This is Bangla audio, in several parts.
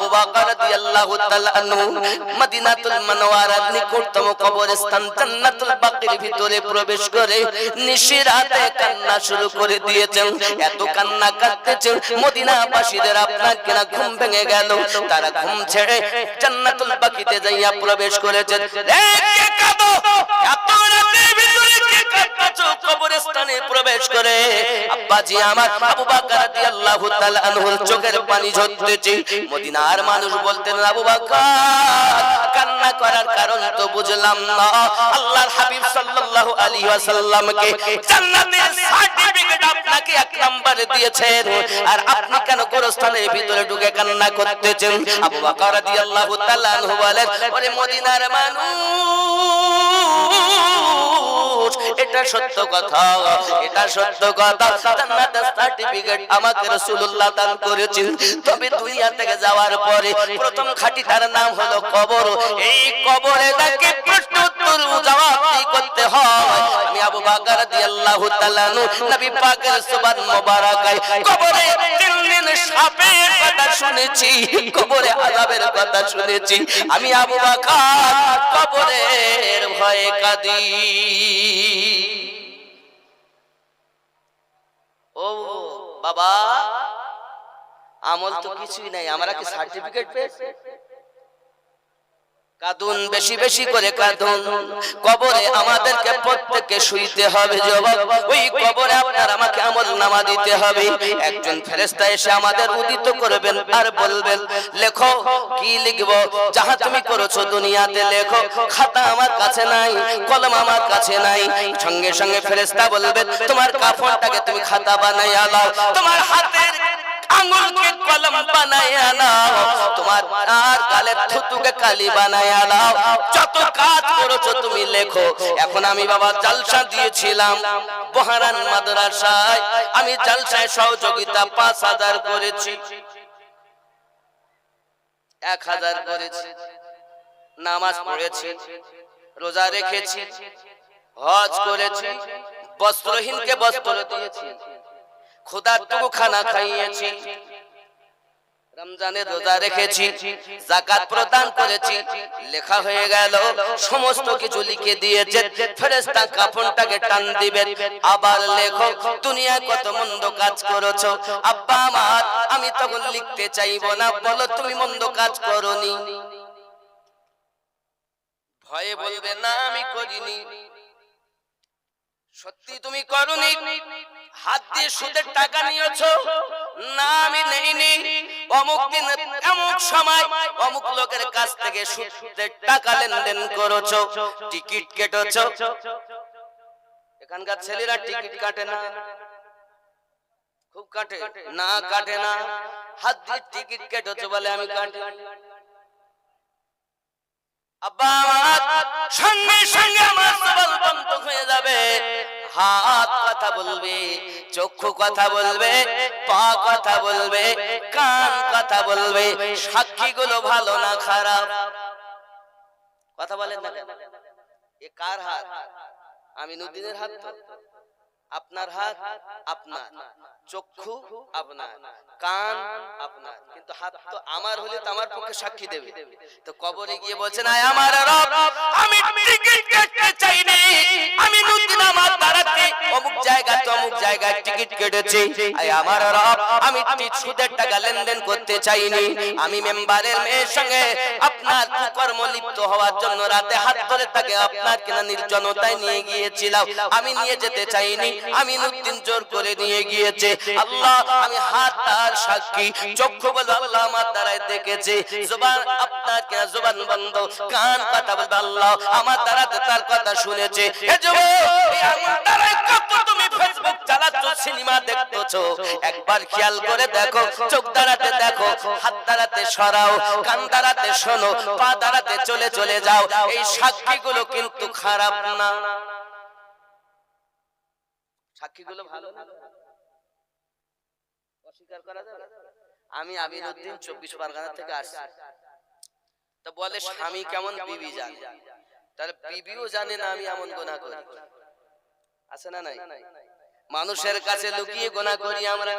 আবু বকর রাদিয়াল্লাহু তাআলা আনহু মদিনাতুল মুনাওয়ারার নিকটতম কবরস্থান জান্নাতুল বাকির ভিতরে প্রবেশ করে নিশিরাতে কান্না শুরু করে দিয়েছেন। এত কান্না কাঁদতেছেন মদিনাবাসীদের আপনার কিনা ঘুম ভেঙে গেল। তারা ঘুম ছেড়ে জান্নাতুল বাকিতে যাইয়া প্রবেশ করেছেন। কে কাঁদো? এত রাতের ভিতরে কে কাঁদছো? কবরস্থানে প্রবেশ করে আব্বাজি আমার আবু বকর রাদিয়াল্লাহু তাআলা আনহুর চোখের পানি ঝরতেছে। মদিনার মানুষ বলতেন, আবু বকর কান্না করার কারণ তো বুঝলাম না। আল্লাহর হাবিব সাল্লাল্লাহু আলাইহি ওয়াসাল্লামকে জান্নাতের সার্টিফিকেট আপনাকে এক নম্বরে দিয়েছেন, আর আপনি কেন গোরস্থানের ভিতরে ঢুকে কান্না করতেছেন? আবু বকর রাদিয়াল্লাহু তাআলা আনহু বলেন, ওরে মদিনার মানুষ, এটা সত্য কথা, এটা সত্য কথা। জান্নাতের সার্টিফিকেট আমাকে রাসূলুল্লাহ দান করেছেন। তবে দুনিয়া থেকে যাওয়ার পরে প্রথম খাঁটিটার নাম হলো কবর। এই কবরে তাকে প্রশ্ন উত্তর জবাব করতে হয়। আমি আবু বকর রাদিয়াল্লাহু তাআলা নবী পাকের সুবহান মুবারাকায় কবরে তিন দিন সাপের কথা শুনেছি, কবরে আযাবের কথা শুনেছি। আমি আবু বকর কবরের ভয়ে কাঁদি। ও বাবা, আমল তো কিছুই নাই, আমরা কি সার্টিফিকেট পেয়েছি? কাঁদুন, বেশি বেশি করে কাঁদুন। কবরে আমাদেরকে প্রত্যেককে শুইতে হবে যুবক। ওই কবরে আপনার আমাকে আমলনামা দিতে হবে। একজন ফেরেশতা এসে আমাদের উদিত করবেন আর বলবেন, লেখো। কি লিখবো? যাহা তুমি করেছো দুনিয়াতে লেখো। খাতা আমার কাছে নাই, কলম আমার কাছে নাই। সঙ্গে সঙ্গে ফেরেশতা বলবেন, তোমার কাফনটাকে তুমি খাতা বানাইয়া নাও, তোমার হাতের আঙ্গুলকে কলম বানাইয়া নাও, তোমার আর গালের থুতুকে কালি বানাইয়া নাও। যত কাজ করেছো তুমি লেখো। এখন আমি বাবা জালসা দিয়েছিলাম বহারান মাদ্রাসায়, আমি জালসায় সহযোগিতা 5000 করেছি, 1000 করেছি, নামাজ পড়েছি, রোজা রেখেছি, হজ করেছি, বস্ত্রহীনকে বস্ত্র দিয়েছি, ক্ষুধার্তকে খানা খাইয়েছি, রমজানের রোজা রেখেছি, যাকাত প্রদান করেছি। লেখা হয়ে গেল, সমস্ত কিছু লিখে দিয়েছে। ফেরেশতা কাফনটাকে টান দিবেন, আবার লেখো দুনিয়ায় কত মন্দ কাজ করেছো। আব্বা আমার, আমি তখন লিখতে চাইবো না, বলো তুমি মন্দ কাজ করোনি। ভয়ে বলবে না আমি করিনি। সত্যি তুমি করোনি? হাত দিয়ে সুদের টাকা নিয়েছো? না আমি নেইনি। অমুক দিন অমুক সময় অমুক লোকের কাছ থেকে সুদের টাকা লেনদেন করেছো, টিকিট কেটেছো। এখানকার ছেলেরা টিকিট কাটে না? খুব কাটে না? কাটে না? হাত দিয়ে টিকিট কেটেছো বলে আমি কাটি। আব্বা সঙ্গে সঙ্গে আমার জবান বন্ধ হয়ে যাবে। হাত কথা বলবে, চক্ষু কথা বলবে, পা কথা বলবে, কান কথা বলবে। সাক্ষীগুলো ভালো না খারাপ? কথা বলেন না কেন? এ কার হাত? আমিনুদ্দিনের হাত তো? আপনার হাত আপনার, চক্ষু আপনার, কান আপনার, কিন্তু হাত তো আমার হলে তো আমার পক্ষে সাক্ষী দেবে। তো কবরে গিয়ে বলছেন, আয় আমার রব, আমি টিকিট কাটতে চাইনি, আমি নতুন আমার দাঁড়াতে অমুক জায়গা তো অমুক জায়গায় টিকিট কেটেছি। আয় আমার রব, আমি সুদের টাকা লেনদেন করতে চাইনি, আমি মেম্বারের মেয়ের সঙ্গে আপনার কুকর্ম লিপ্ত হওয়ার জন্য রাতে হাত ধরে তাকে আপনার কিনা নির্জনতায় নিয়ে গিয়েছিলাম, আমি নিয়ে যেতে চাইনি, আমি নতুন জোর করে নিয়ে গিয়েছে। আল্লাহ আমি হাত তার সাক্ষী, চক্ষু বলবে আল্লাহ আমার দ্বারাই দেখেছে, জবান আপনার কিনা জবান বন্ধ, কান কথা বলবে আল্লাহ আমার দ্বারাতে তার কথা শুনেছে। হে যুবক, এই আমার দ্বারাই কত তুমি ফেসবুক চালাচ্ছ, সিনেমা দেখতেছো, একবার খেয়াল করে দেখো, চোখ দ্বারাতে দেখো, হাত দ্বারাতে সরাও, কান দ্বারাতে শোনো, পা দ্বারাতে চলে চলে যাও। এই সাক্ষীগুলো কিন্তু খারাপ না, সাক্ষীগুলো ভালো না, অস্বীকার করা যাবে? আমি আমিনুদ্দিন 24 পরগনা থেকে আসছি। তো বলে স্বামী কেমন বিবি জানে, তাহলে বিবিও জানে না আমি এমন গুনাহ করি। আছে না নাই? মানুষের কাছে লুকিয়ে গুনাহ করি আমরা।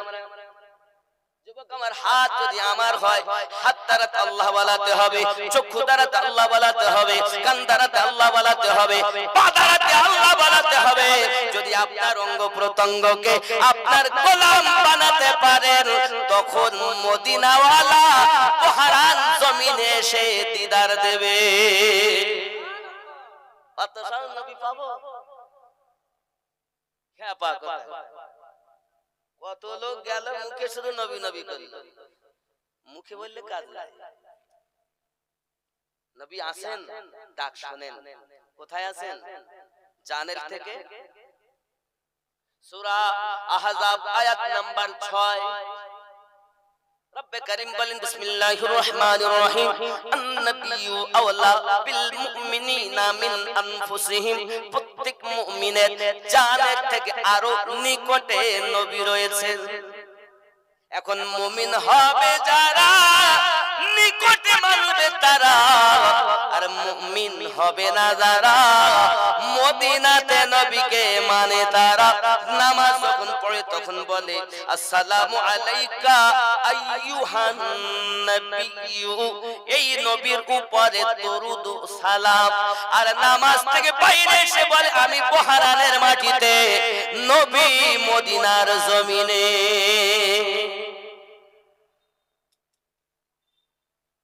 যুবক আমার, হাত যদি আমার হয়, হাত দ্বারাতে আল্লাহ বানাতে হবে, চক্ষু দ্বারাতে আল্লাহ বানাতে হবে, কান দ্বারাতে আল্লাহ বানাতে হবে, পা দ্বারাতে আল্লাহ বানাতে হবে। যদি আপনার অঙ্গ প্রত্যঙ্গকে আপনার গোলাম বানাতে পারেন, তখন মদিনাওয়ালা বহারান জমিনে এসে দিদার দেবে। কত সাল নবী পাবো? হ্যাঁ পা কত লোক গেল, মুখে শুধু নবী নবী করল, মুখে বললে কাজ নাই। নবী আসেন, ডাক শুনেন। কোথায় আছেন? জানের থেকে সূরা আহজাব আয়াত নাম্বার 6। রব্বে কারীম বলেন, বিসমিল্লাহির রহমানির রহিম, আন-নাবিয়্যু আওলা বিল মুমিনিনা মিন আনফুসিহিম। প্রত্যেক মুমিনের জানের থেকে আরো নিকটে নবী রয়েছেন। এখন মুমিন হবে যারা, নিকটে মানবে তারা, আর মুমিন হবে না যারা, মদিনাতে নবীকে মানে তারা। নামাজ যখন পড়ে তখন বলে, আসসালামু আলাইকা আইয়ুহান নবিয়্যু, এই নবীর উপরে দরুদ ও সালাম। আর নামাজ থেকে বাইরে এসে বলে, আমি বহারানের মাটিতে, নবী মদিনার জমিনে।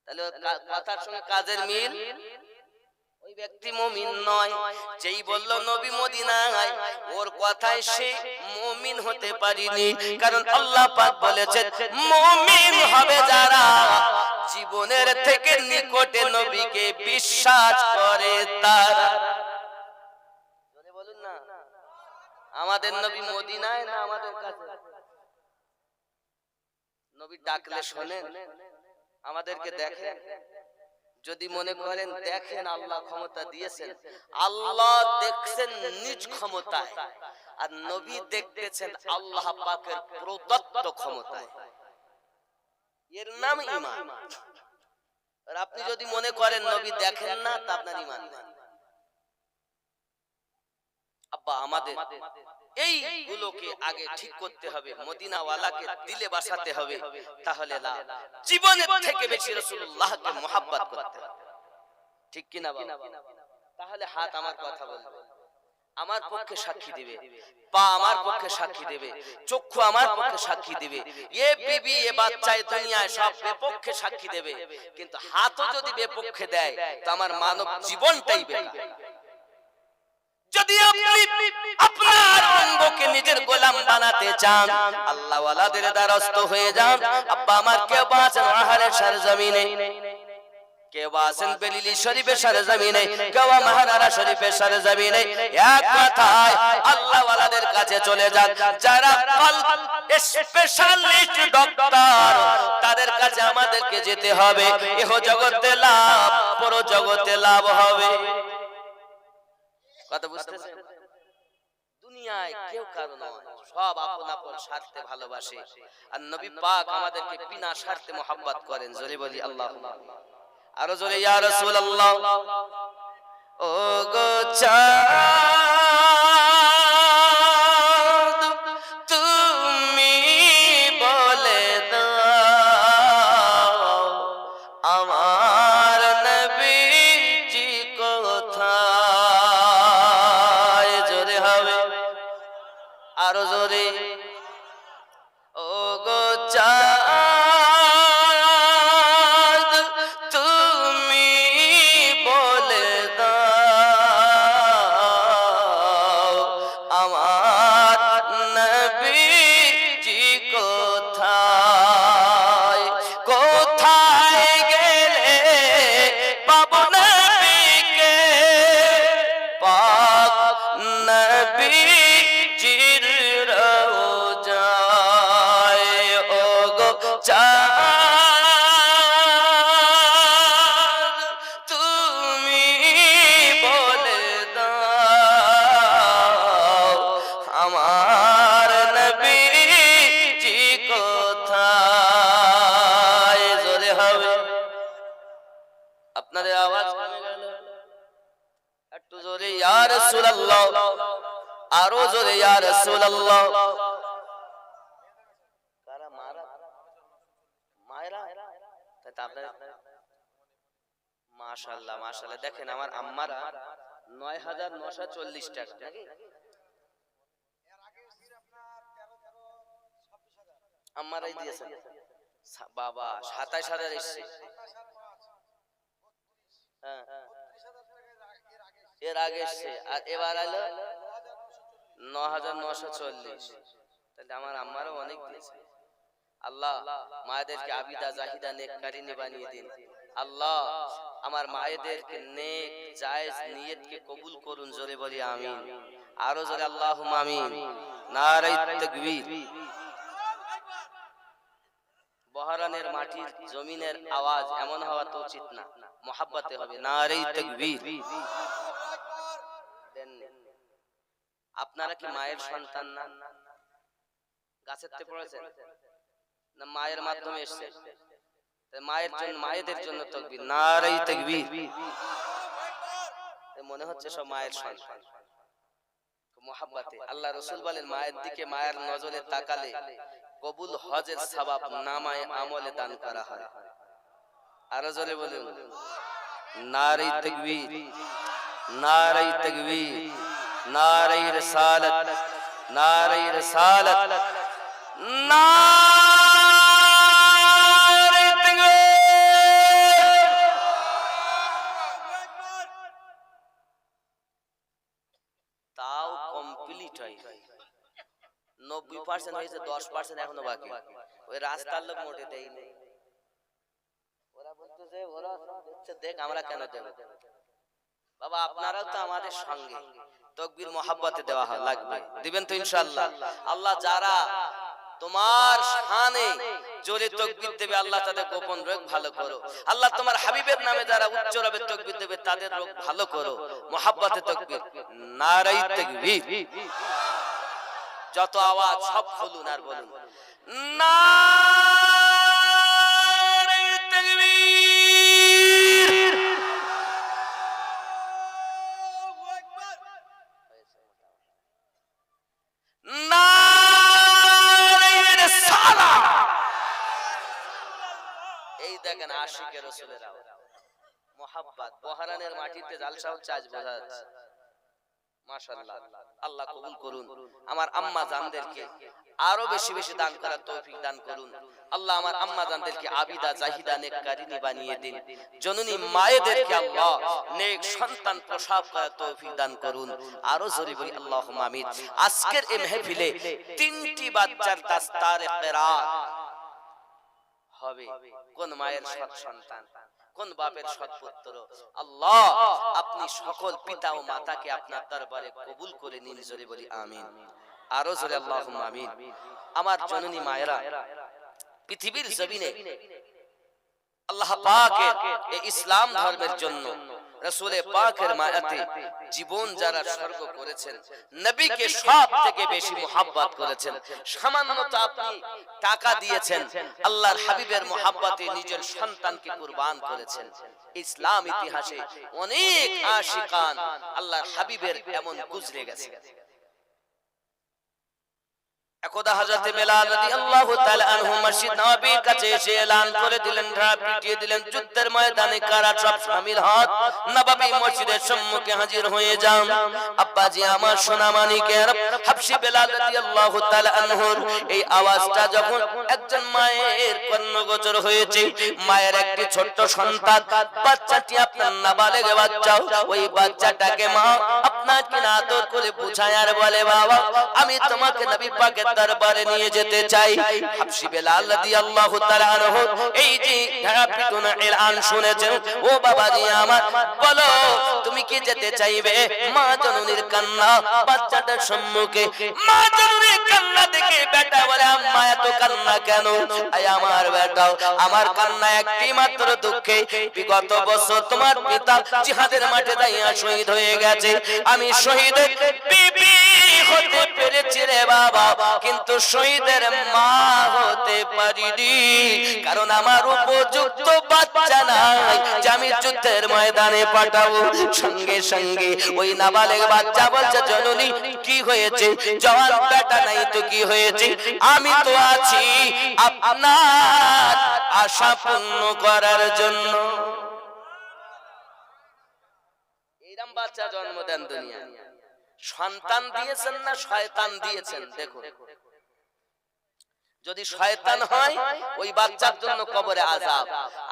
তাহলে কথার সঙ্গে কাজের মিল। ওই ব্যক্তি মুমিন নয়, যেই বলল নবী মদিনায়, ওর কথায় সে মুমিন হতে পারিনি। কারণ আল্লাহ পাক বলেছেন, মুমিন হবে যারা জীবনের থেকে নিকটে নবীকে বিশ্বাস করে তারা। বলুন না, আমাদের নবী মদিনায় না আমাদের কাছে? নবী ডাকলে শোনেন, আমাদেরকে দেখেন। যদি মনে করেন দেখেন আল্লাহ ক্ষমতা দিয়েছেন, আল্লাহ দেখছেন নিজ ক্ষমতায়, আর নবী দেখতেছেন আল্লাহ পাকের প্রদত্ত ক্ষমতায়। এর নাম ঈমান। আর আপনি যদি মনে করেন নবী দেখেন না, তা আপনার ঈমান নেই। আব্বা, আমাদের এইগুলোকে আগে ঠিক করতে হবে, মদিনাওয়ালাকে দিলে বাসাতে হবে, তাহলে না জীবনের থেকে বেশি রাসূলুল্লাহকে মুহাব্বত করতে হবে। ঠিক কি না বাবা? তাহলে হাত আমার কথা বলবে, আমার পক্ষে সাক্ষী দিবে, পা আমার পক্ষে সাক্ষী দেবে, চক্ষু আমার পক্ষে সাক্ষী দিবে, এ বিবি এ বাচ্চায় দুনিয়ায় সব বিপক্ষে সাক্ষী দেবে। কিন্তু হাতও যদি বিপক্ষে দেয়, তো আমার মানব জীবনটাই বেকার। যদি আপনি আপনার অঙ্গকে নিজের গোলাম বানাতে চান, আল্লাহ ওয়ালাদের দ্বারস্থ হয়ে যান। আব্বা আমার, কেউ আছেন আহারের সরজমিনে, কেউ আছেন বেলিলি শরীফের সরজমিনে, কেউ মহানারা শরীফের সরজমিনে। এক কথায় আল্লাহ ওয়ালাদের কাছে চলে যান, যারা স্পেশালিস্ট ডক্টর, তাদের কাছে আমাদেরকে যেতে হবে। ইহ জগতে লাভ, পর জগতে লাভ হবে। কথা বুঝতেছেন? দুনিয়ায় কেউ কারো নয়, সব আপন আপন স্বার্থে ভালোবাসে। আর নবী পাক আমাদেরকে বিনা স্বার্থে মোহাব্বত করেন। জোরে বলি আল্লাহুম্মা। আরো জোরে ইয়া রাসূলুল্লাহ। ও গো চাঁদ, তুমি বলে দাও আমার নবীজি কোথায়। জোরে হবে, আরো জোরে। ও গো চাঁদ, তুমি বলে দাও আমার নবীজি কোথায়। কোথায় গেলে পাবো নবীকে, পাক নবীজির রওজায়। ও গো চাঁদ, তুমি বলে দাও আমার নবীজি কোথায়। জোরে হবে, আপনাদের আওয়াজ কমে গেল, একটু জোরে ইয়া রাসূলুল্লাহ, আরো জোরে ইয়া রাসূলুল্লাহ। কারা মারা মায়েরা তাই তো আপনার মাশাআল্লাহ মাশাআল্লাহ। দেখেন আমার আম্মারা ৯৯৪০ টাকা নাকি আম্মারাই দিয়েছেন। বাবা ২৭,০০০ এসছে। হ্যাঁ এর আগে এসছে আর এবার আলো ৯৯৪০। তাহলে আমার আম্মারও অনেক দিয়েছে। আল্লাহ মায়েদেরকে আবিদা জাহিদা নেককারিনী বানিয়ে দিন। আল্লাহ আমার মায়েদেরকে নেক জায়েজ নিয়তকে কবুল করুন। জোরে বলি আমিন। আরো জোরে আল্লাহুম্মা আমিন। নারে তাকবীর। বহরানের মাটির জমিনের আওয়াজ এমন হওয়া তো উচিত না, মোহাব্বতে হবে। নারে তাকবীর। আপনারা কি মায়ের সন্তান না? গাছের তে পড়েছেন না মায়ের মাধ্যমে এসেছে? মায়ের জন্য মায়েদের জন্য তাকবীর। নারে তাকবীর। মনে হচ্ছে সব মায়ের সন্তান মোহাব্বতে। আল্লাহ রাসূল বলেন মায়ের দিকে মায়ের নজরে তাকালে কবুল হজের সওয়াব নামায়ে আমলে দান করা হয়। আরো জোরে বলুন নারে তাকবীর। নারে তাকবীর। নারে রিসালাত। নারে রিসালাত। নারে তাকবীর। তাও কমপ্লিট হয় 90% হয়েছে, 10% এখনো বাকি। ওই রাস্তার লোক মোটে দেয়নি। ওরা বলতেছে ওরা দেখছে দেখ আমরা কেন দেব? বাবা আপনারাও তো আমাদের সঙ্গে তাকবীর মোহাব্বতে দেওয়া লাগবে। দিবেন তো ইনশাআল্লাহ। আল্লাহ যারা তোমার শানে জোরে তাকবীর দেবে আল্লাহ তাদের গোপন রোগ ভালো করো। আল্লাহ তোমার হাবিবের নামে যারা উচ্চ রবে তাকবীর দেবে তাদের রোগ ভালো করো। মোহাব্বতে তাকবীর। নারে তাকবীর। যত আওয়াজ সব খুলুন আর বলুন নারে তাকবীর। নারে রিসালাত। এই দেখেন আশিকে রাসূলের আওয়াজ মোহাব্বত। বহরানের মাটিতে জালসা হচ্ছে আজ বোঝা যাচ্ছে। মাশাআল্লাহ আল্লাহ কবুল করুন। আমার আম্মা জানদেরকে আরো বেশি বেশি দান করার তৌফিক দান করুন। আল্লাহ আমার আম্মা জানদেরকে আবিদা জাহিদা নেককারিনী বানিয়ে দিন। জননী মায়েদেরকে আল্লাহ নেক সন্তান প্রসব করার তৌফিক দান করুন। আরো জোরে বলি আল্লাহুম্মা আমিন। আজকের এই মাহফিলে 3টি বাচ্চার দাস্তারে কিরাত হবে। কোন মায়ের সৎ সন্তান, কোন বাপের সৎপুত্র। আল্লাহ আপনি সকল পিতা ও মাতাকে আপনার দরবারে কবুল করে নিন। জোরে বলি আমিন। আরো জোরে আল্লাহুম্মা আমিন। আমার জননী মায়েরা পৃথিবীর জমিনে আল্লাহ পাকের এই ইসলাম ধর্মের জন্য রাসূলে পাকের মায়াতে জীবন যারা স্বর্গ করেছেন, নবীকে সব থেকে বেশি মোহাব্বত করেছেন। সামান্যত আপনি টাকা দিয়েছেন, আল্লাহর হাবিবের মোহাব্বতে নিজের সন্তানকে কুরবান করেছেন। ইসলাম ইতিহাসে অনেক আশিকান আল্লাহর হাবিবের এমন গুজরে গেছে। একদা হযরত বেলাল রাদিয়াল্লাহু তাআলা আনহু মসজিদ নববীর কাছে এসে এলান করে দিলেন, পিটিয়ে দিলেন, যুদ্ধের ময়দানে কারা সব শামিল হন, নববী মসজিদের সম্মুখে হাজির হয়ে যান। আব্বাজি আমার সোনা মানিকের হাবশী বেলাল রাদিয়াল্লাহু তাআলা আনহুর এই আওয়াজটা যখন একজন মায়ের কর্ণগোচর হয়েছে, মায়ের একটি ছোট্ট সন্তান, বাচ্চাটি আপনার নাবালেগ বাচ্চা, ওই বাচ্চাটাকে মা আপনার কিনা আদর করে বুঝায় আর বলে বাবা আমি তোমাকে নবী পাকের দরবারে নিয়ে যেতে চাই। হাবশী বেলাল রাদিয়াল্লাহু তাআলা আনহু এই যে পিটুনা এলান শুনেছেন, ও বাবাজি আমার বলো তুমি কি যেতে চাইবে? মা জননীর কান্না বাচ্চাটার সম্মুখে, মা জননীর কান্না দেখে বেটা বলে আম্মা এত কান্না কেন? আয় আমার বেটা, আমার কান্না একটি মাত্র দুঃখে বিগত বছর তোমার পিতা জিহাদের মাঠে যাইয়া শহীদ হয়ে গেছে। আমি শহীদের বিবি হতে পেরেছি রে বাবা, কিন্তু শহীদের মা হতে পারিনি, কারণ আমার উপযুক্ত বাচ্চা নাই যে আমি যুদ্ধের ময়দানে পাঠাবো। সঙ্গে সঙ্গে ওই নাবালেগ বাচ্চা বলছে, জননী কি হয়েছে? জওয়ান বেটা নাই তো কি হয়েছে? আমি তো আছি আপনার আশা পূর্ণ করার জন্য। এইরকম বাচ্চা জন্ম দেন দুনিয়া। সন্তান দিয়েছেন না শয়তান দিয়েছেন? দেখুন, যদি শয়তান হয় ওই বাচ্চার জন্য কবরে আযাব,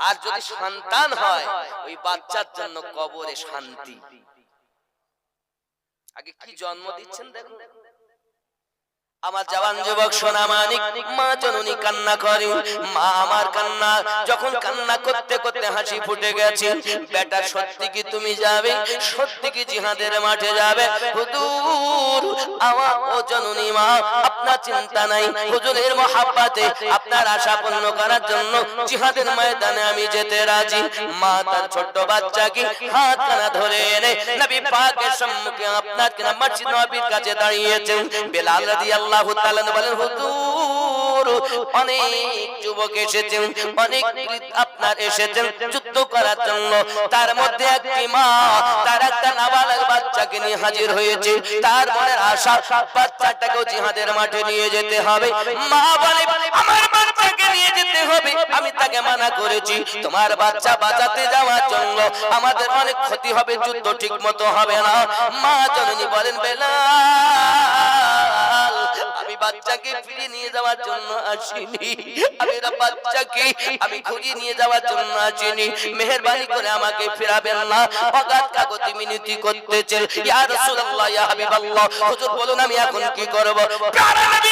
আর যদি সন্তান হয় ওই বাচ্চার জন্য কবরে শান্তি। আগে কি জন্ম দিচ্ছেন দেখুন। আমার জওয়ান যুবক সোনা মানিক, মা জননী কান্না করে। মা আমার কান্না, যখন কান্না করতে করতে হাসি ফুটে গেছে। বেটা সত্যি কি তুমি যাবে? সত্যি কি জিহাদের মাঠে যাবে? হুজুর আমার ও জননী মা, আপনার চিন্তা নাই, হুজুরের মহব্বতে আপনার আশা পূর্ণ করার জন্য জিহাদের ময়দানে আমি যেতে রাজি। মা তার ছোট্ট বাচ্চাকে হাত কানা ধরে এনে নবী পাকের সম্মুখে আপনার কিনা মসজিদ নববীর কাছে দাঁড়িয়েছেন। বেলাল রাদিয়াল্লাহু তাআলা বলেন, হুজুর অনেক যুবক এসেছেন, অনেক আপনার এসেছেন যুদ্ধ করার জন্য। তার মধ্যে একটি মা তার একটা নাবালক বাচ্চাকে নিয়ে হাজির হয়েছে। তার মনের আশা বাচ্চাটাকেও জিহাদের মাঠে নিয়ে যেতে হবে। মা বলে, আমার বাচ্চাকে নিয়ে যেতে হবে। আমি তাকে মানা করেছি, তোমার বাচ্চা বাঁচাতে যাওয়ার জন্য আমাদের অনেক ক্ষতি হবে, যুদ্ধ ঠিক মতো হবে না। মা জননী বলেন, বেলাল আমি বাচ্চাকে ফিরে নিয়ে যাওয়ার জন্য আসিনি, আমি বাচ্চাকে আমি খুঁজে নিয়ে যাওয়ার জন্য আসিনি। মেহেরবানি করে আমাকে ফেরাবেন না। অগাধ কাকুতি মিনতি করতেছেন, ইয়া রাসূলুল্লাহ, ইয়া হাবিবাল্লাহ, হুজুর বলুন আমি এখন কি করব? প্রাণের নবী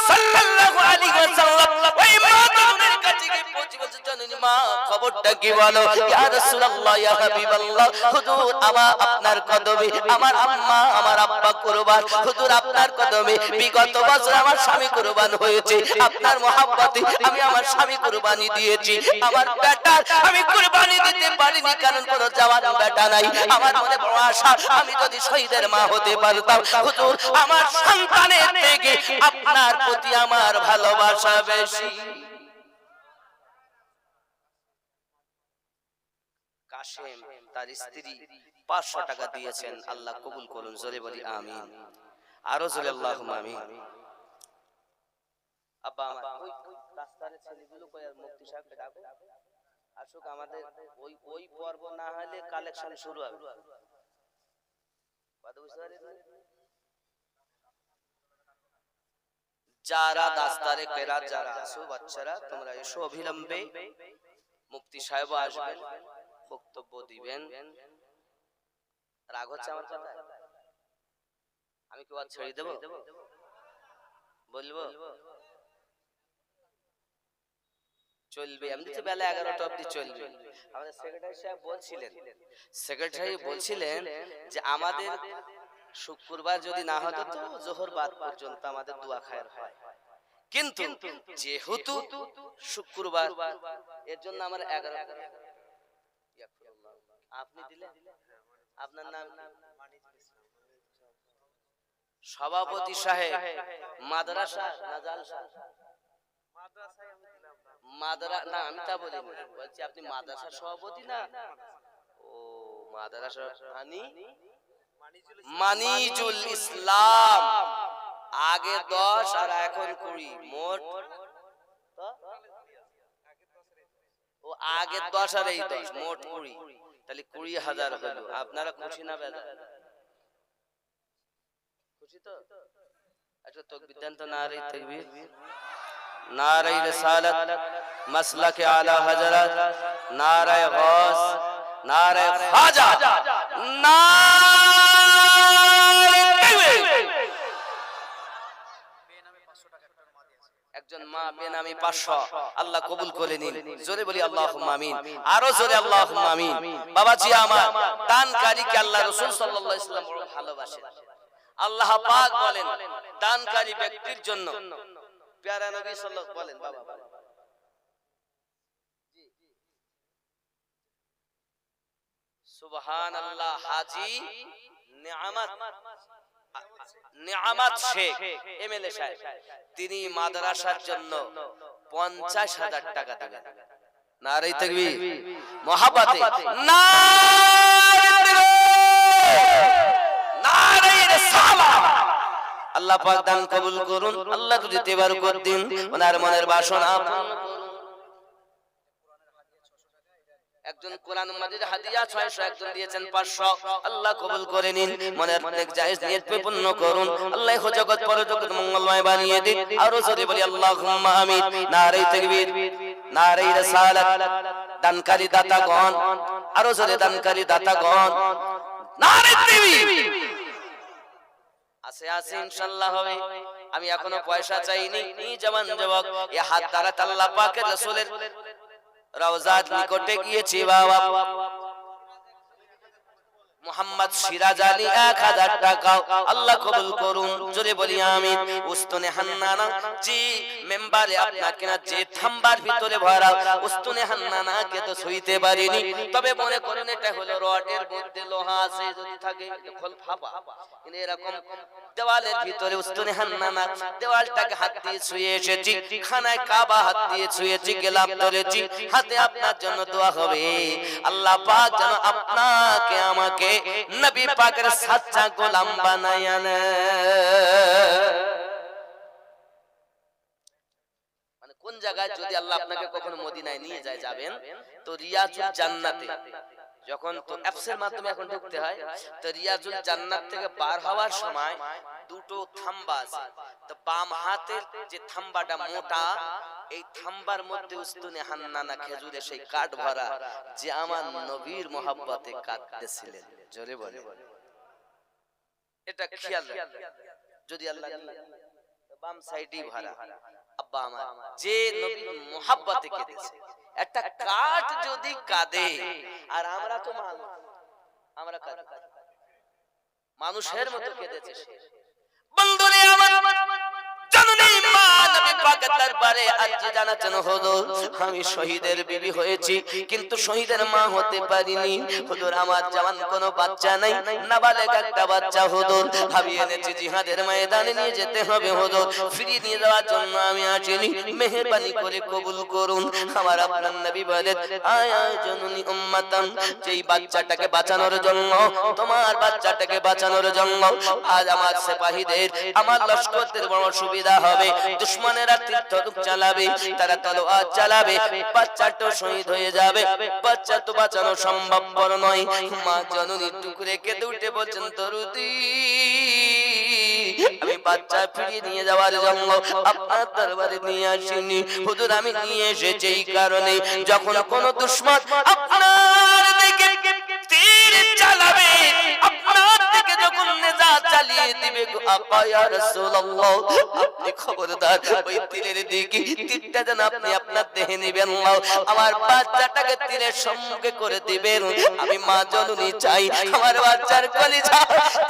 সাল্লাল্লাহু আলাইহি ওয়াসাল্লাম ওই মা জননীর কাছে গিয়ে পৌঁছে বলছে, জননী মা খবরটা কি বলো? ইয়া রাসূলুল্লাহ, ইয়া হাবিবাল্লাহ, হুজুর আপনার কদমে আমার আম্মা আমার আব্বা কুরবান, হুজুর আপনার কদমে বিগত বছর আমার স্বামী কুরবান হয়েছে। আপনার মহব্বতে আমি আমার স্বামী কুরবানি দিয়েছি। আমার বেটা আমি কুরবানি দিতে পারিনি, কারণ কোনো জওয়ান বেটা নাই। আমার মনে বড় আশা, আমি যদি শহীদের মা হতে পারতাম। হুজুর আমার সন্তানের থেকে আপনার প্রতি আমার ভালোবাসা বেশি। কাশেম তার স্ত্রী 500 টাকা দিয়েছেন, আল্লাহ কবুল করুন, জোরে বলি আমিন। আরো জোরে আল্লাহুম্মা আমিন। আব্বা আমার ওই রাস্তার ছেলেগুলো কই, আর মুফতি সাহেবকে ডাকো, আসুক। আমাদের ওই পর্ব না হলে কালেকশন শুরু হবে। কথা বুঝতে পারছেন? যারা দাস্তারে কেরাত যারা আছো বাচ্চারা, তোমরা এসো অবিলম্বে। মুফতি সাহেব আসবেন, বক্তব্য দিবেন। রাগ হচ্ছে আমার কথা? আমি কি ওয়াজ ছেড়ে দেব? বলবো চলবে, এমনি তো বেলা 11টা অবধি চলবে। আমাদের সেক্রেটারি সাহেব বলছিলেন যে আমাদের শুক্রবার যদি না হতো তো জোহর বাদ পর্যন্ত আমাদের দোয়া খায়ের হয়, কিন্তু যেহেতু শুক্রবার এর জন্য আমার 11। আপনি দিলেন, আপনার নাম সভাপতি সাহেব মাদ্রাসা না জালসা? মাদ্রাসা না, আমি তা বলি না, বলছি আপনি মাদ্রাসা সভাপতি না? ও মাদ্রাসা মানিজুল ইসলাম, আগে 10 আর এখন 20, মোট ও আগে 10 আর এই 10 মোট 20, তাহলে 20,000 হলো। আপনারা খুশি না বেজা? খুশি তো? আচ্ছা তাকবীর দেন তো, নারে তাকবীর, নারে রিসালাত, মাসলাকে আলা হযরত, নারে গাউস, নারে খাজা, নারে তাকবীর। একজন মা বেনামী 500, আল্লাহ কবুল করে নিন, জোরে বলি আল্লাহুম্মা আমিন। আরো জোরে আল্লাহুম্মা আমিন। বাবাজি আমার, দানকারীকে আল্লাহ রাসূল সাল্লাল্লাহু আলাইহি ওয়াসাল্লাম বড় ভালোবাসেন। আল্লাহ পাক বলেন দানকারী ব্যক্তির জন্য, প্যারা নবী সাল্লাল্লাহু বলেন, বাবা জি সুবহানাল্লাহ, হাজী নিয়ামত শেখ এমএলএ সাহেব, তিনি মাদ্রাসার জন্য 50,000 টাকা দেবেন। নারে তাকবীর। মহাব্বতে নারে নারে রিসালাত। আল্লাহ পাক দান কবুল করুন। আল্লাহ যদি তেবার কর দিন ওনার মনের বাসনা পূর্ণ করুন। একজন কোরআন মাজিদ হাদিয়া 600, একজন দিয়েছেন 500। আল্লাহ কবুল করে নিন। মনের নেক জায়েজ নিয়ত পূর্ণ করুন। আল্লাহ জগৎ পরজগৎ মঙ্গলময় বানিয়ে দিন। আর জোরে বলি আল্লাহুম্মা আমিন। নারে তাকবীর, নারে রিসালাত। দানকারী দাতাগণ, আর জোরে দানকারী দাতাগণ, নারে তাকবীর। আছে আছে ইনশাআল্লাহ হবে। আমি এখনো পয়সা চাইনি। এই জওয়ান যুবক এই হাত দ্বারা আল্লাহ পাকের রাসূলের রওজার নিকটে গিয়েছি বাবা। মোহাম্মদ সিরাজ আলী 1000 টাকা আল্লাহ কবুল করুন। জোরে বলি আমিন। উস্তুনে হান্নানা জি মেম্বারে আপনাকে না যে থাম্বার ভিতরে ভরা উস্তুনে হান্নানা কে তো ছুঁইতে পারিনি, তবে মনে করুন এটা হলো রডের মধ্যে লোহা আছে, যদি থাকে খোল ফাঁপা, কিন্তু এরকম দেওয়ালের ভিতরে উস্তুনে হান্নানা দেওয়ালটাকে হাত দিয়ে ছুঁয়ে এসেছি। খানায় কাবা হাত দিয়ে ছুঁয়েছি, গেলাম ধরেছি। হাতে আপনার জন্য দোয়া হবে আল্লাহ পাক যেন আপনাকে আমাকে নবী পাকের সাচ্চা গোলাম বানায়া নেয়। মানে কোন জায়গায় যদি আল্লাহ আপনাকে কখনো মদিনায় নিয়ে যায়, যাবেন তো রিয়াজুল জান্নাতে, যখন তো অ্যাপসের মাধ্যমে এখন ঢুকতে হয়, তো রিয়াজুল জান্নাত থেকে বার হওয়ার সময় দুটো থাম্বা আছে। তো বাম হাতের যে থাম্বাটা মোটা, এই থাম্বার মধ্যে উস্তুনে হান্নানা খেজুরে সেই কাঠ ভরা, যে আমার নবীর মোহাব্বতে কাঁদতেছিলেন। জোরে বলে এটা খেয়াল রাখবেন। যদি আল্লাহ বাম সাইডেই ভরা, আব্বা আমার যে নবীর মোহাব্বতে কেঁদেছে। একটা কাঠ যদি কাঁদে, আর আমরা তো আমরা মানুষের মতো কেঁদেছে। বন্ধুরে আমার জননী মা নবী পাকের দরবারে আজ জানাচ্ছেন, হুজুর আমি শহীদের বিবি হয়েছি কিন্তু শহীদের মা হতে পারিনি। হুজুর আমার জওয়ান কোনো বাচ্চা নাই, নাবালেগ একটা বাচ্চা হুজুর আমি এনেছি, জিহাদের ময়দানে নিয়ে যেতে হবে হুজুর, ফিরিয়ে নিয়ে যাওয়ার জন্য আমি আসিনি, মেহেরবানি করে কবুল করুন। আমার আপনার নবী বলেন, আয় আয় জননী উম্মাতান, যেই বাচ্চাটাকে বাঁচানোর জন্য, তোমার বাচ্চাটাকে বাঁচানোর জন্য আজ আমার সিপাহীদের, আমার লশকরদের বড় সুবিধা হবে। দুশমনেরা তীর্থরূপ চালাবে, তারা তলোয়ার চালাবে, বাচ্চাটা শহীদ হয়ে যাবে। বাচ্চা তো বাঁচানো সম্ভবপর নয়। মা জননী টুকরে কেঁদে উঠে বলছেন, দরুদি আমি বাচ্চা ফিরিয়ে নিয়ে যাওয়ার জন্য আপনার দরবারে নিয়ে আসিনি হুজুর, আমি নিয়ে এসেছি এই কারণে, যখন কোন দুশমন আপনার দিকে তীর চালাবে, আপনার দিকে যখন নেজা চালিয়ে দিবে, আপা ইয়া রাসূলুল্লাহ আপনি খবরদার ওই তীরের দিকে তীরটা যেন আপনি আপনার দেহে নেবেন না, আমার বাচ্চাটাকে তীরের সম্মুখে করে দিবেন। আমি মা জননী চাই আমার বাচ্চার কলিজা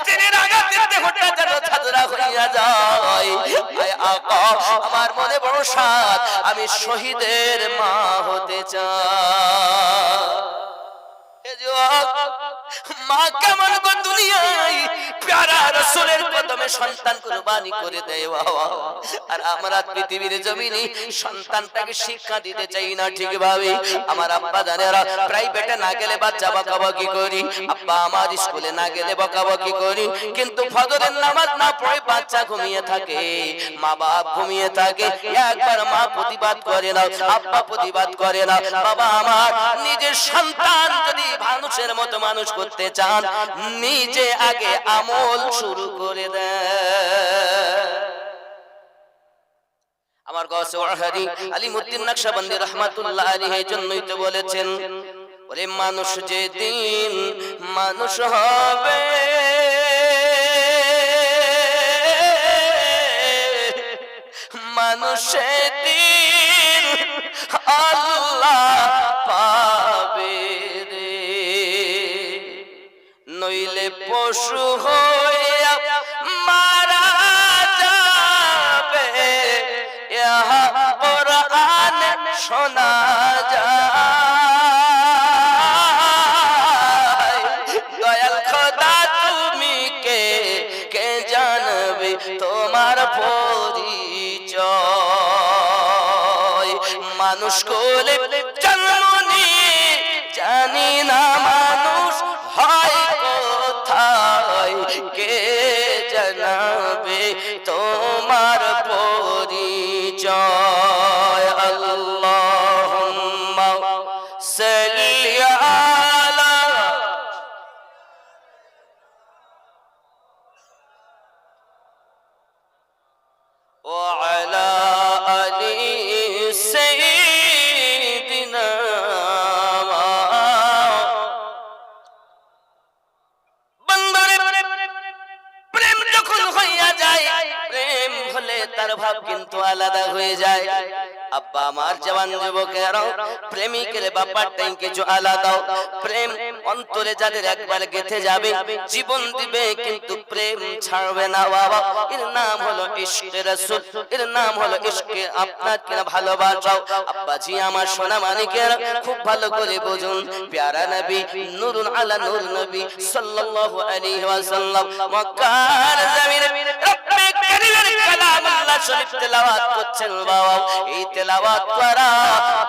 তীরের আঘাতে দেহটা যেন ছাদরা হইয়া যায়। আয় আপা আমার মনে বড় সাধ, আমি শহীদের মা হতে চাই। মা কেমন গো দুনিয়ায় প্যারা রাসূলের কদমে সন্তান কুরবানি করে দেয় বাবা, আর আমরা পৃথিবীর জমিনে সন্তানটাকে শিক্ষা দিতে চাই না ঠিকভাবে। আমার আব্বা জানেরা প্রাইভেটে না গেলে বাচ্চা বকাবকি করি, আব্বা আমার স্কুলে না গেলে বকাবকি করি, কিন্তু ফজরের নামাজ না পড়ে বাচ্চা ঘুমিয়ে থাকে, মা বাপ ঘুমিয়ে থাকে। একবার মা প্রতিবাদ করে না, আব্বা প্রতিবাদ করে না। বাবা আমার নিজের সন্তান যদি মানুষের মতো মানুষ করতে চান, নিজে আগে আমল শুরু করে দেন। আমার গৌসে ওয়াহাদি আলিমউদ্দিন নকশবন্দি রাহমাতুল্লাহ আলাইহি জন্যই তো বলেছেন, ওরে মানুষ যেদিন মানুষ হবে, মানুষ সেদিন আল্লাহ পাবে রে, নইলে পশু হইয়া মারা যাবে, ইহা কোরআন শোনা যায়। দয়াল খোদা তুমি কে জানবে তোমার পরিচয়, মানুষ কোলে জন্ম নিয়ে তাআলা ওয়া আলা আলি সাইয়্যিদিনা তার ভাব কিন্তু আলাদা হয়ে যায়। আব্বা আমার জওয়ান যুবকেরা, প্রেমিকের ব্যাপারটাই কিছু আলাদা। প্রেম অন্তরে যাদের একবার গেঁথে যাবে, জীবন দিবে কিন্তু প্রেম ছাড়বে না বাবা। এর নাম হলো ইশকে রাসূল, এর নাম হলো ইশকে আপনার কিনা ভালোবাসাও। আব্বাজি আমার সোনা মানিকেরা খুব ভালো করে বুঝুন, প্যারা নবী নূরুন আলা নূর নবী সাল্লাল্লাহু আলাইহি ওয়াসাল্লাম মক্কার জমিনে রব্বে কারীমের কালাম আল্লাহ শরীফ তেলাওয়াত করছেন বাবা। এই তেলাওয়াত করা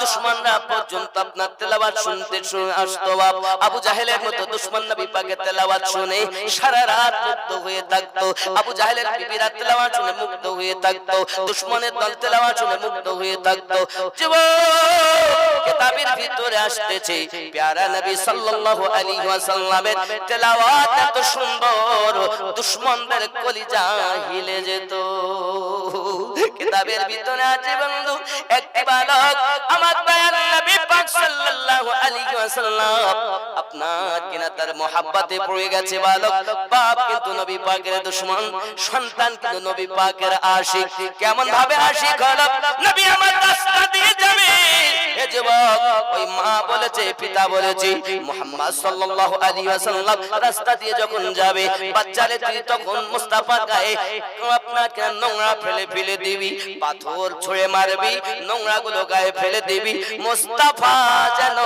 দুশমনরা পর্যন্ত আপনার তেলাওয়াত শুনতে আসতো বাবা। আবু জাহেলের মতো দুশমন নবী পাকের তেলাওয়াত শুনে সারা রাত মুগ্ধ হয়ে থাকতো। আবু জাহেলের বিবিরা তেলাওয়াত শুনে মুগ্ধ হয়ে থাকতো, দুশমনের দল তেলাওয়াত শুনে মুগ্ধ হয়ে থাকতো। যুবক কিতাবের ভিতরে আসতেছে প্যারা নবী সাল্লাল্লাহু আলাইহি ওয়াসাল্লামের তেলাওয়াত এত সুন্দর, দুশমনদের কলিজা হিলে যেত। কিতাবের ভিতরে আছে বন্ধু, একটি বালক আমার দয়াল নবী পাক সাল্লাল্লাহু আলাইহি ওয়াসাল্লাম আপনার কিনা তার মহব্বতে পড়ে গেছে। বালক বাপ কিন্তু নবী পাকের দুশমন, সন্তান কিন্তু নবী পাকের আশিক। কেমন ভাবে আশিক হলো? নবী আমার রাস্তা দিয়ে যাবে, এ যুবক ওই মা বলেছে, পিতা বলেছে, মুহাম্মদ সাল্লাল্লাহু আলাইহি ওয়াসাল্লাম রাস্তা দিয়ে যখন যাবে, বাচ্চারে তুই তখন মুস্তাফার গায়ে আপনার কেন নোংরা ফেলে ফেলে দিবি, পাথর ছুঁড়ে মারবি, নোংরা গুলো গায়ে ফেলে দিবি, মুস্তাফা যেন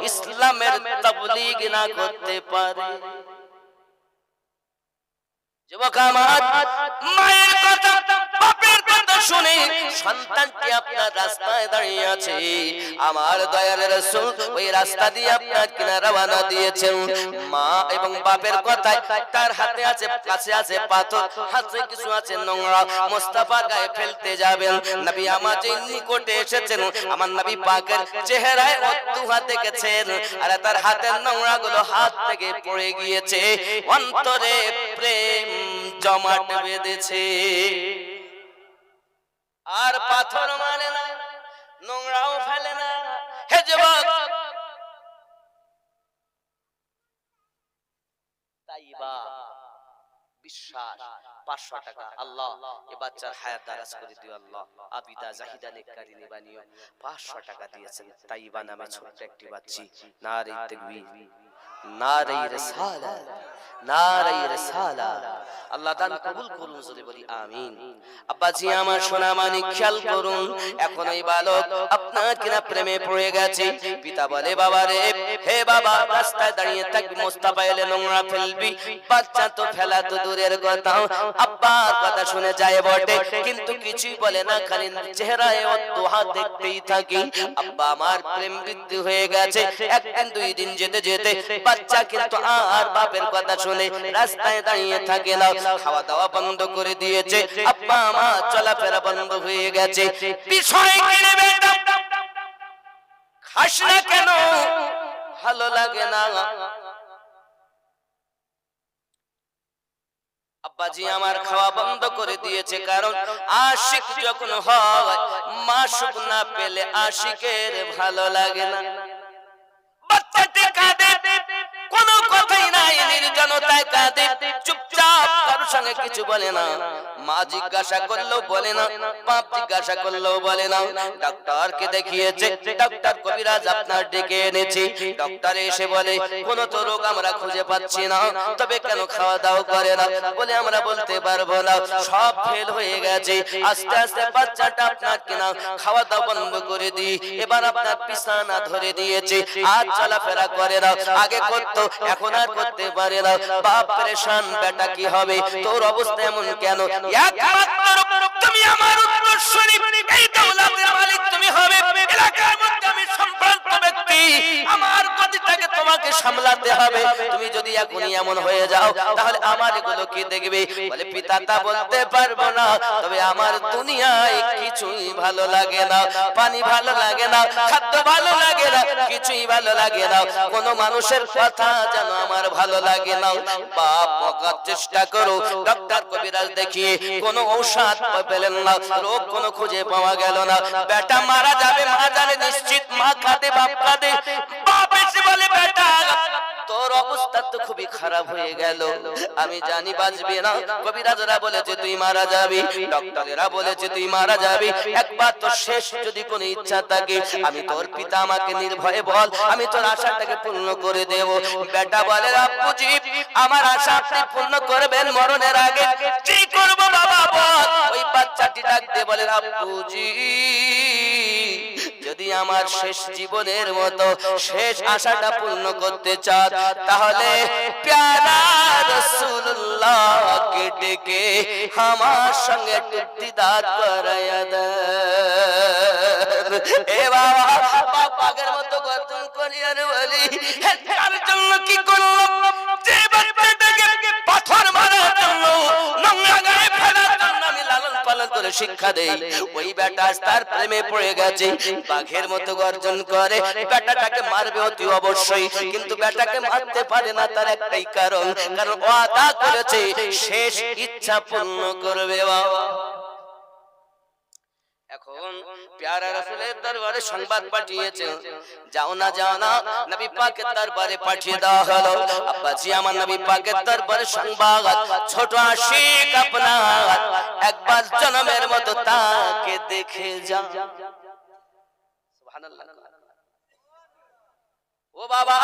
ইসলামের তাবলীগ না করতে পারে। যুবক আমার, মায়ের কথা বাপের কথা শুনে সন্তানটি আপনার রাস্তায় দাঁড়িয়ে আছে। আমার দয়াল রাসূল ওই রাস্তা দিয়ে আপনার কিনা রওনা দিয়েছেন। মা এবং বাপের কথায় তার হাতে আছে, কাছে আছে পাথর, হাতে কিছু আছে নোংরা, মুস্তাফার গায়ে ফেলতে যাবেন। নবী আমার যে নিকটে এসেছেন, আমার নবী পাকের চেহারায় অদ্ভুত দেখেছেন, আর তার হাতের নোংরা গুলো হাত থেকে পড়ে গিয়েছে। অন্তরে প্রেম জমাট বেঁধেছে, আর পাথর মানে না, নোংরাও ফেলে না। হে যুবক, তাইবা বিশ্বাস 500 টাকা আল্লাহ এ বাচ্চার হায়াত দারাজ করে দিও আল্লাহ। আবিদা জাহিদা নেককারিনী বানিও। 500 টাকা দিয়েছেন তাইবা নামে ছোট্ট একটি বাচ্চি। নারে তাকবীর, নারে রিসালাত, নারে রিসালাত। আল্লাহ দান কবুল করুন, জোরে বলি আমিন। আব্বাজি আমার সোনা মানিক খেয়াল করুন, এখন এই বালক আপনার কিনা প্রেমে পড়ে গেছে। পিতা বলে, বাবা রে, হে বাবা, রাস্তায় দাঁড়িয়ে থাকবি, মুস্তাফা এলে নোংরা ফেলবি। বাচ্চা তো ফেলা তো দূরের কথা, আব্বার কথা শুনে যায় বটে, কিন্তু কিছুই বলে না, খালি চেহারায় অদ্দোহা দেখতেই থাকি। আব্বা আমার প্রেম বৃদ্ধি হয়ে গেছে। একদিন দুই দিন যেতে যেতে বাচ্চা কিন্তু আর বাপের কথা শুনে রাস্তায় দাঁড়িয়ে থাকে না, খাওয়া দাওয়া বন্ধ করে দিয়েছে। আব্বা আমার চলাফেরা বন্ধ হয়ে গেছে। বিষয় কিনে বেটা খাস না কেন, ভালো লাগে না। আব্বাজি আমার খাওয়া বন্ধ করে দিয়েছে, কারণ আশিক যখন হয়, মাসুক না পেলে আশিকের ভালো লাগে না। বাচ্চাটি কাঁদে, কোনো কথাই নাই, নির্জনতায় কাঁদে, চুপচাপ, কারোর সঙ্গে কিছু বলে না। মা জিজ্ঞাসা করলেও বলে না, বাপ জিজ্ঞাসা করলেও বলে না। ডাক্তারকে দেখিয়েছে, ডাক্তার কবিরাজ আপনার ডেকে এনেছি। ডাক্তার এসে বলে, কোনো তো রোগ আমরা খুঁজে পাচ্ছি না, তবে কেন খাওয়া দাওয়া করে না? বলে, আমরা বলতে পারবো না, সব ফেল হয়ে গেছে। আস্তে আস্তে বাচ্চাটা আপনার কিনা খাওয়া দাওয়া বন্ধ করে দিই, এবার আপনার বিছানা ধরে দিয়েছে, আর চলাফেরা করে না। আগে করতো, এখন আর করতে পারে না। বাপ পেরেশান, বেটা কি হবে, তোর অবস্থা এমন কেন? একমাত্র তুমি আমার উত্তরসূরি, এই দৌলতের মালিক তুমি হবে। এলাকার মধ্যে আমি সম্ভ্রান্ত ব্যক্তি, আমার গতিটাকে তোমার তোমাকে সামলাতে হবে। তুমি যদি এখনই এমন হয়ে যাও তাহলে আমার এগুলো কি দেখবে? বলে পিতা তা বলতে পারবো না, তবে আমার দুনিয়ায় কিছুই ভালো লাগে না, পানি ভালো লাগে না, খাদ্য ভালো লাগে না, কিছুই ভালো লাগে না, কোনো মানুষের কথা যেন আমার ভালো লাগে না। বাপ বকার চেষ্টা করো, ডাক্তার কবিরাজ দেখিয়ে কোনো ঔষধ পেলেন না, রোগ কোনো খুঁজে পাওয়া গেল না। বেটা মারা যাবে, মা জানে নিশ্চিত, মা কাঁদে, বাপ কাঁদে। বাপ এসে বলে বেটা তোর অবস্থা তো খুবই খারাপ হয়ে গেল, আমি জানি বাঁচবে না। কবিরাজরা বলেছে তুই মারা যাবি, ডক্টরেরা বলেছে তুই মারা যাবি, একবার তো শেষ যদি কোনো ইচ্ছা থাকে আমি তোর পিতা, আমাকে নির্ভয়ে বল, আমি তোর আশাটাকে পূর্ণ করে দেব। বেটা বলে আব্বুজি আমার আশা আপনি পূর্ণ করবেন মরণের আগে, কি করব বাবা বল। ওই বাচ্চাটি ডাক দিয়ে বলে আব্বুজি যদি আমার শেষ জীবনের মতো শেষ আশাটা পূর্ণ করতে চান তাহলে প্যারা রাসূলুল্লাহকে ডেকে আমার সঙ্গে একটু দিদার করায়া দেন। এ বাবা পাগের মতো গর্জন করিয়া বলি কার জন্য কি করলাম, যে বাচ্চাটাকে পাথর মারার জন্য, নোংরা গায়ে ফেলার জন্য আমি লালন পালন করে শিক্ষা দেই, ওই বেটা তার প্রেমে পড়ে গেছে, বাঘের মতো গর্জন করে। বেটাটাকে মারবে অতি অবশ্যই, কিন্তু বেটাকে মারতে পারে না, তার একটাই কারণ, কারণ ওয়াদা করেছে শেষ ইচ্ছা পূর্ণ করবে বাবা। এখন প্যারা রাসূলের দরবারে সংবাদ পাঠিয়েছে, যাও না যাও না, নবী পাকের দরবারে পাঠিয়ে দেওয়া হলো। আব্বাজি আমার নবী পাকের দরবারে সংবাদ, ছোট আশিক আপনার একবার জন্মের মতো তাকে দেখে যান। সুবহানাল্লাহ। ও বাবা,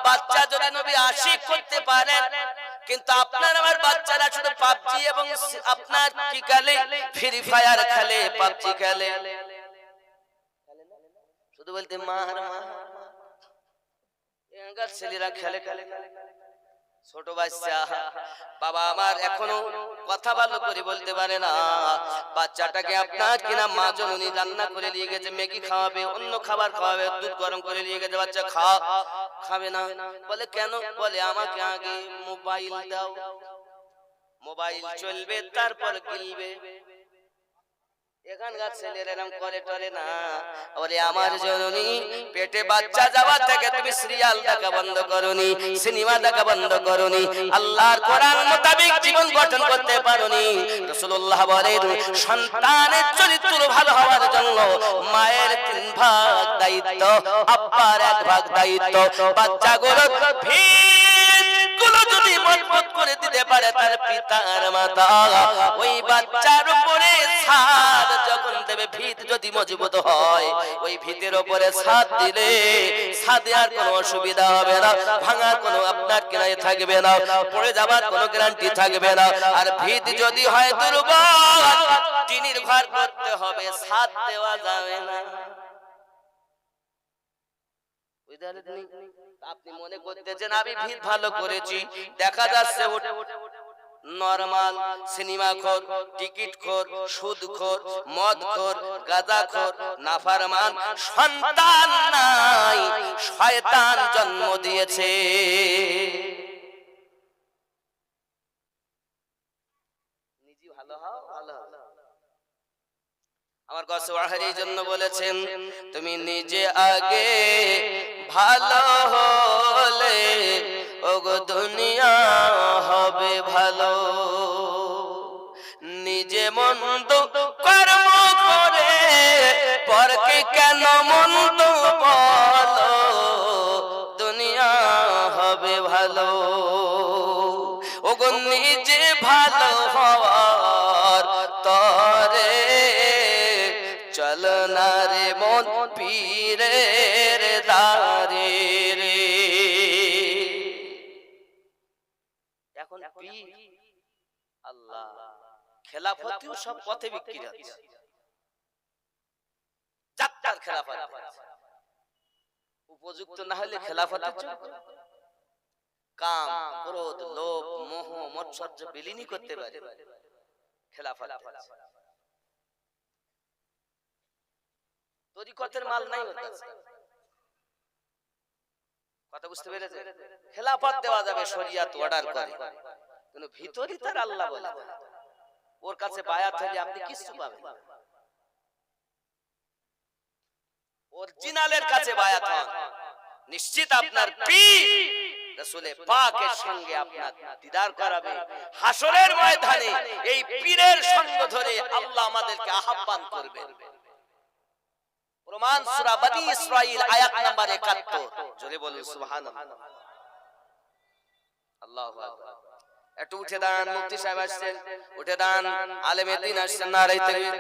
বাচ্চা যদি নবী আশিক করতে পারেন, কিন্তু আপনার আমার বাচ্চারা শুধু পাবজি এবং আপনার কি খেলে, ফ্রি ফায়ার খেলে, পাবজি খেলে, শুধু বলতে মার মার, এখানকার ছেলেরা খেলে খেলে, ছোট বাচ্চা। বাবা আমার এখনো কথা ভালো করে বলতে পারে না। বাচ্চাটাকে আপনার কিনা মা জননী রান্না করে নিয়ে গেছে, ম্যাগি খাওয়াবে, অন্য খাবার খাওয়াবে, দুধ গরম করে নিয়ে গেছে, বাচ্চা খাবে না। বলে কেন? বলে আমাকে আগে মোবাইল দাও, মোবাইল চলবে তারপর গিলবে। এখানকার ছেলেরা এরকম করে টরে না। ওরে আমার জননী, পেটে বাচ্চা যাওয়া থেকে তুমি সিরিয়াল দেখা বন্ধ করনি, সিনেমা দেখা বন্ধ করনি, আল্লাহর কোরআন মোতাবেক জীবন গঠন করতে পারোনি। রাসূলুল্লাহ বলেন সন্তানের চরিত্র ভালো হওয়ার জন্য মায়ের 3 ভাগ দায়িত্ব, আব্বার 1 ভাগ দায়িত্ব। বাচ্চাগুলো ভিতগুলো যদি মজবুত করে দিতে পারে তার পিতার মাতা, ওই বাচ্চার উপরে ছাদ যখন দেবে, ভিত যদি মজবুত হয়, ওই ভিতের উপরে ছাদ দিলে ছাদে আর কোনো অসুবিধা হবে না, ভাঙার কোনো আপনার কিনারে থাকবে না, পড়ে যাবার কোনো গ্যারান্টি থাকবে না। আর ভিত যদি হয় দুর্বল, টিনের ঘর করতে হবে, ছাদ দেওয়া যাবে না। আপনি মনে করতেছেন আমি ভিত ভালো করেছি, দেখা যাচ্ছে নরমাল সিনেমাখোর, টিকিটখোর, সুদখোর, মদখোর, গাঁজাখোর, নাফরমান সন্তান নাই, শয়তান জন্ম দিয়েছে। নিজে ভালো হও, ভালো হও। আমার কাছে ওয়াহারি জন্য বলেছেন তুমি নিজে আগে ভালো হলে ওগো দুনিয়া হবে ভালো। নিজে মন্দ কর্ম করে পরকে কেন মন্দ বলো, দুনিয়া হবে ভালো। ওগো নিজে ভালো হওয়ার তরে চলো না রে মন পীরের দারে রে। এখন পীর আল্লাহ খেলাফতিও সব পথে বিক্রি হচ্ছে, যাত্রার খেলাফত। উপযুক্ত না হলে খেলাফতের জন্য কাম, ক্রোধ, লোভ, মোহ, মৎসর্য বিলীনই করতে পারে খেলাফত। তরিকতের মাল নাই ওর কাছে, কথা বুঝতে পেরেছেন? খেলাফত দেওয়া যাবে শরিয়ত অর্ডার করে, কিন্তু ভিতরে তার আল্লাহ বলে ওর কাছে বায়াত হলে আপনি কিছু পাবেন না। অরিজিনালের কাছে বায়াত হন, নিশ্চিত আপনার পীর রাসূলে পাকের সঙ্গে আপনার দিদার করাবে। হাসরের ময়দানে এই পীরের সঙ্গ ধরে আল্লাহ আমাদেরকে আহ্বান করবেন। প্রমাণ সূরা বনী ইসরাঈল আয়াত নাম্বার ৭১। জোরে বলুন সুবহানাল্লাহ। আল্লাহু আকবার। একটু উঠে দাঁড়ান, মুফতি সাহেব আসছেন, উঠে দাঁড়ান, আলেমে দ্বীন আসছেন, নারে তাকবীর।